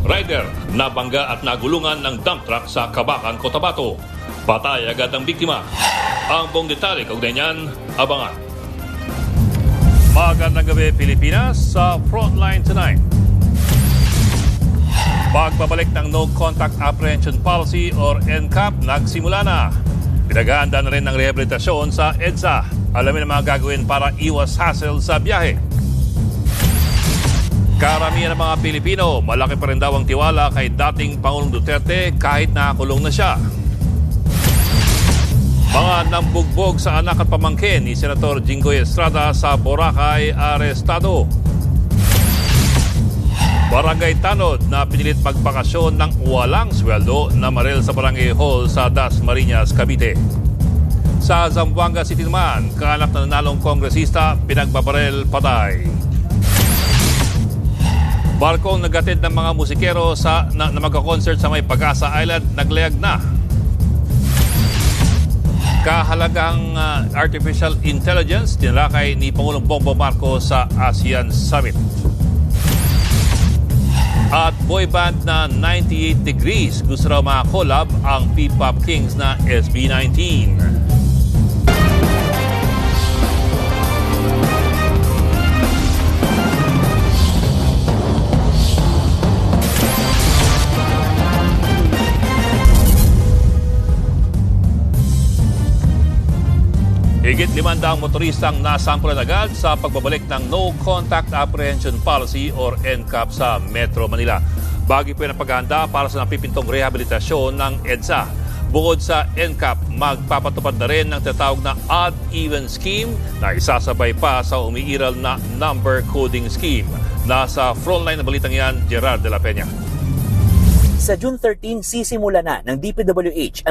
rider na bangga at nagulungan ng dump truck sa Kabakan, Cotabato. Patay agad ang biktima. Ang buong detalye kaugnay niyan, abangan. Magandang gabi Pilipinas sa Frontline Tonight. Pagbabalik ng No Contact Apprehension Policy or NCAP nagsimula na. Pinag-aanda na rin ang rehabilitasyon sa EDSA. Alamin ang mga gagawin para iwas hassle sa biyahe. Karamihan ng mga Pilipino, malaki pa rin daw ang tiwala kay dating Pangulong Duterte kahit nakakulong na siya. Mga nambugbog sa anak at pamangkin ni Senator Jinggoy Estrada sa Boracay arestado. Barangay Tanod na pinilit magbakasyon ng walang sweldo na maril sa Barangay Hall sa Dasmariñas, Cavite. Sa Zamboanga City naman, kaanak na nanalong kongresista pinagbabarel patay. Barkong nagatid ng mga musikero na magka-concert sa may Pag-asa Island naglayag na. Kahalagang artificial intelligence tinalakay ni Pangulong Bongbong Marcos sa ASEAN Summit. At boy band na 98 Degrees gusto raw makakolab ang P-Pop Kings na SB19. Higit 500 motoristang nasampulan agad sa pagbabalik ng No Contact Apprehension Policy or NCAP sa Metro Manila. Bagay po yan ang paghahanda para sa napipintong rehabilitasyon ng EDSA. Bukod sa NCAP, magpapatupad na rin ng tatawag na odd-even scheme na isasabay pa sa umiiral na number coding scheme. Nasa frontline na balitang yan, Gerard de la Peña. Sa June 13, sisimula na ng DPWH